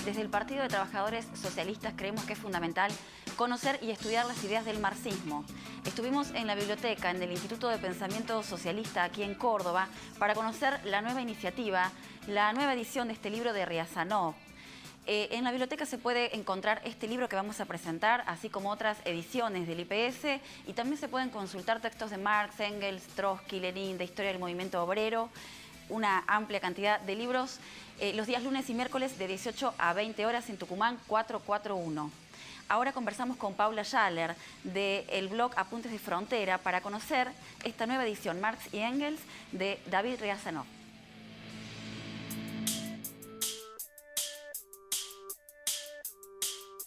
Desde el Partido de Trabajadores Socialistas creemos que es fundamental conocer y estudiar las ideas del marxismo. Estuvimos en la biblioteca, en el Instituto de Pensamiento Socialista aquí en Córdoba, para conocer la nueva iniciativa, la nueva edición de este libro de Riazanov. En la biblioteca se puede encontrar este libro que vamos a presentar, así como otras ediciones del IPS, y también se pueden consultar textos de Marx, Engels, Trotsky, Lenin, de historia del movimiento obrero, una amplia cantidad de libros, los días lunes y miércoles de 18 a 20 horas en Tucumán 441. Ahora conversamos con Paula Schaller del blog Apuntes de Frontera para conocer esta nueva edición, Marx y Engels, de David Riazanov.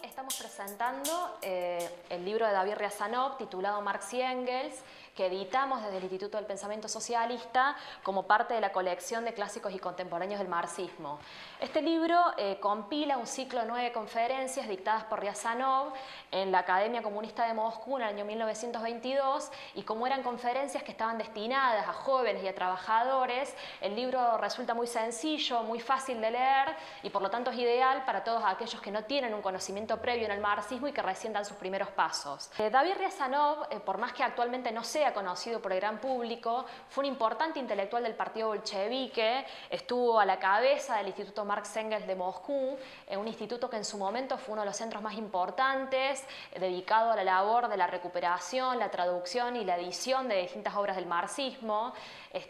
Estamos presentando el libro de David Riazanov titulado Marx y Engels, que editamos desde el Instituto del Pensamiento Socialista como parte de la colección de clásicos y contemporáneos del marxismo. Este libro compila un ciclo de 9 conferencias dictadas por Riazanov en la Academia Comunista de Moscú en el año 1922, y como eran conferencias que estaban destinadas a jóvenes y a trabajadores, el libro resulta muy sencillo, muy fácil de leer y por lo tanto es ideal para todos aquellos que no tienen un conocimiento previo en el marxismo y que recién dan sus primeros pasos. David Riazanov, por más que actualmente no sea conocido por el gran público, fue un importante intelectual del partido bolchevique, estuvo a la cabeza del Instituto Marx-Engels de Moscú, un instituto que en su momento fue uno de los centros más importantes, dedicado a la labor de la recuperación, la traducción y la edición de distintas obras del marxismo.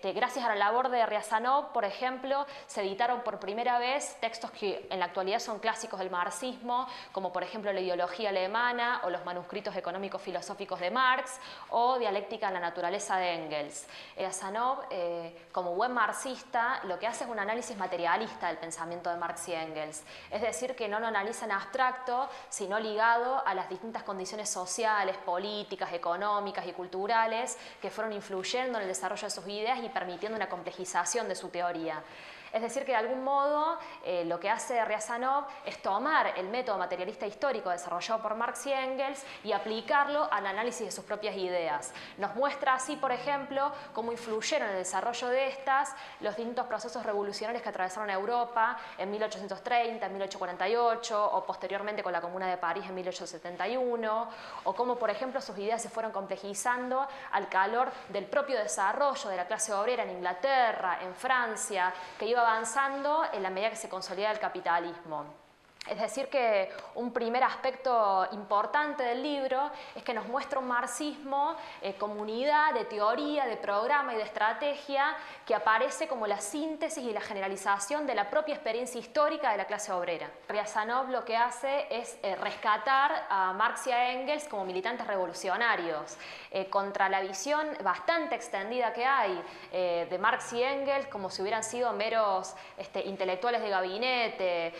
Gracias a la labor de Riazanov, por ejemplo, se editaron por primera vez textos que en la actualidad son clásicos del marxismo, como por ejemplo la ideología alemana o los manuscritos económicos filosóficos de Marx o dialéctica en la naturaleza de Engels. Riazanov, como buen marxista, lo que hace es un análisis materialista del pensamiento de Marx y Engels, es decir, que no lo analiza en abstracto, sino ligado a las distintas condiciones sociales, políticas, económicas y culturales que fueron influyendo en el desarrollo de sus ideas y permitiendo una complejización de su teoría. Es decir, que de algún modo lo que hace Riazanov es tomar el método materialista histórico desarrollado por Marx y Engels y aplicarlo al análisis de sus propias ideas. Nos muestra así, por ejemplo, cómo influyeron en el desarrollo de estas los distintos procesos revolucionarios que atravesaron Europa en 1830, en 1848 o posteriormente con la Comuna de París en 1871, o cómo, por ejemplo, sus ideas se fueron complejizando al calor del propio desarrollo de la clase obrera en Inglaterra, en Francia, que iba avanzando en la medida que se consolida el capitalismo. Es decir, que un primer aspecto importante del libro es que nos muestra un marxismo como unidad de teoría, de programa y de estrategia que aparece como la síntesis y la generalización de la propia experiencia histórica de la clase obrera. Riazanov lo que hace es rescatar a Marx y a Engels como militantes revolucionarios, contra la visión bastante extendida que hay de Marx y Engels como si hubieran sido meros intelectuales de gabinete,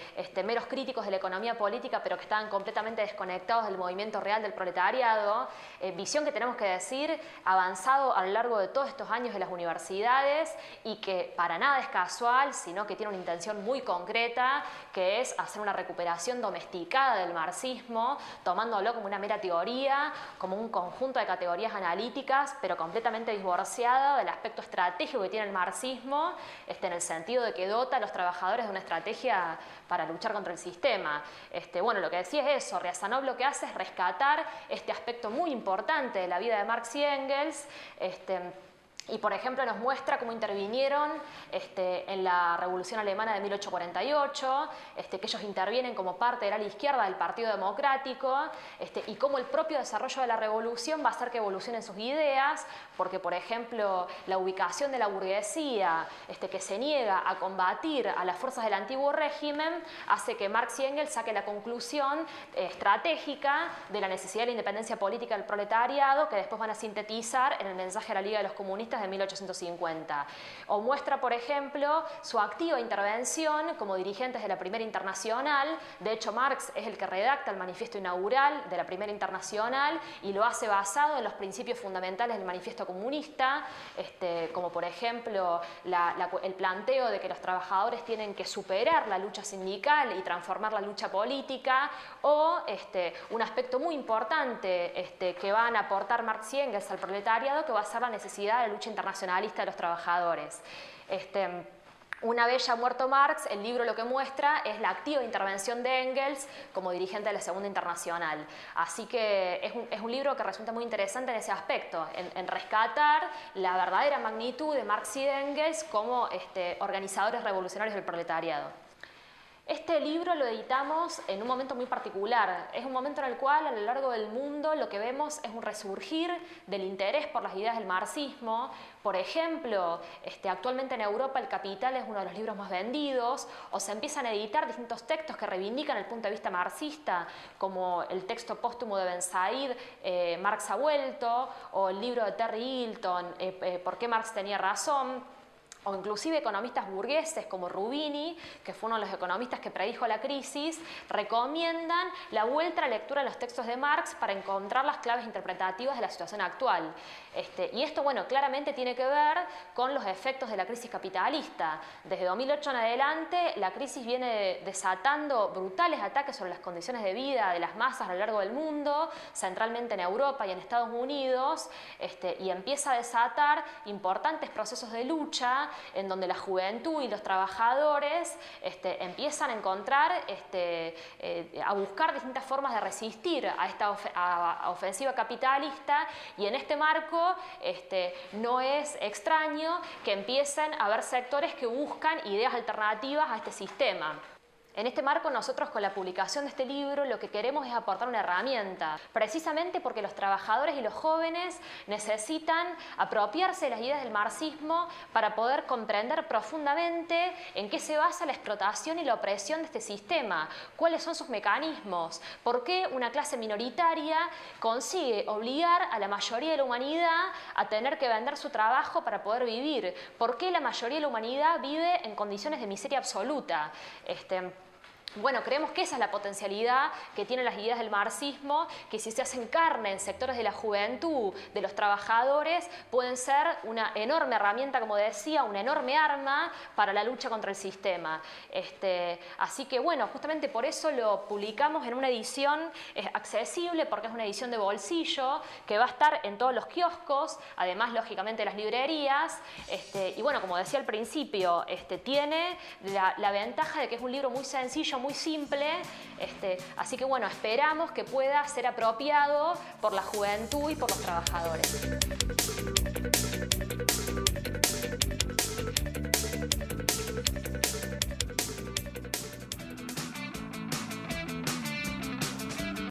meros críticos de la economía política, pero que estaban completamente desconectados del movimiento real del proletariado, visión que tenemos que decir avanzado a lo largo de todos estos años de las universidades y que para nada es casual, sino que tiene una intención muy concreta, que es hacer una recuperación domesticada del marxismo, tomándolo como una mera teoría, como un conjunto de categorías analíticas, pero completamente divorciada del aspecto estratégico que tiene el marxismo, en el sentido de que dota a los trabajadores de una estrategia para luchar contra el sistema. Bueno, lo que decía es eso, Riazanov lo que hace es rescatar este aspecto muy importante de la vida de Marx y Engels, y por ejemplo nos muestra cómo intervinieron en la Revolución Alemana de 1848, que ellos intervienen como parte de la ala izquierda del Partido Democrático, y cómo el propio desarrollo de la revolución va a hacer que evolucionen sus ideas, porque por ejemplo la ubicación de la burguesía que se niega a combatir a las fuerzas del antiguo régimen hace que Marx y Engels saquen la conclusión estratégica de la necesidad de la independencia política del proletariado, que después van a sintetizar en el mensaje a la Liga de los Comunistas de 1850. O muestra, por ejemplo, su activa intervención como dirigentes de la Primera Internacional. De hecho, Marx es el que redacta el manifiesto inaugural de la Primera Internacional y lo hace basado en los principios fundamentales del manifiesto comunista, como por ejemplo el planteo de que los trabajadores tienen que superar la lucha sindical y transformar la lucha política, o un aspecto muy importante que van a aportar Marx y Engels al proletariado, que va a ser la necesidad de la lucha internacionalista de los trabajadores. Una vez ya muerto Marx, el libro lo que muestra es la activa intervención de Engels como dirigente de la Segunda Internacional. Así que es un libro que resulta muy interesante en ese aspecto, en rescatar la verdadera magnitud de Marx y de Engels como organizadores revolucionarios del proletariado. Este libro lo editamos en un momento muy particular. Es un momento en el cual a lo largo del mundo lo que vemos es un resurgir del interés por las ideas del marxismo. Por ejemplo, actualmente en Europa El Capital es uno de los libros más vendidos, o se empiezan a editar distintos textos que reivindican el punto de vista marxista, como el texto póstumo de Ben Said, Marx ha vuelto, o el libro de Terry Hilton, ¿Por qué Marx tenía razón?, o inclusive economistas burgueses como Rubini, que fue uno de los economistas que predijo la crisis, recomiendan la vuelta a la lectura de los textos de Marx para encontrar las claves interpretativas de la situación actual. Y esto, bueno, claramente tiene que ver con los efectos de la crisis capitalista. Desde 2008 en adelante, la crisis viene desatando brutales ataques sobre las condiciones de vida de las masas a lo largo del mundo, centralmente en Europa y en Estados Unidos, y empieza a desatar importantes procesos de lucha en donde la juventud y los trabajadores empiezan a encontrar, a buscar distintas formas de resistir a esta ofensiva capitalista, y en este marco no es extraño que empiecen a haber sectores que buscan ideas alternativas a este sistema. En este marco, nosotros con la publicación de este libro lo que queremos es aportar una herramienta, precisamente porque los trabajadores y los jóvenes necesitan apropiarse de las ideas del marxismo para poder comprender profundamente en qué se basa la explotación y la opresión de este sistema, cuáles son sus mecanismos, por qué una clase minoritaria consigue obligar a la mayoría de la humanidad a tener que vender su trabajo para poder vivir, por qué la mayoría de la humanidad vive en condiciones de miseria absoluta. Bueno, creemos que esa es la potencialidad que tienen las ideas del marxismo, que si se hacen carne en sectores de la juventud, de los trabajadores, pueden ser una enorme herramienta, como decía, una enorme arma para la lucha contra el sistema. Así que, bueno, justamente por eso lo publicamos en una edición accesible, porque es una edición de bolsillo, que va a estar en todos los kioscos, además, lógicamente, de las librerías. Y bueno, como decía al principio, tiene la ventaja de que es un libro muy sencillo, muy simple, así que bueno, esperamos que pueda ser apropiado por la juventud y por los trabajadores.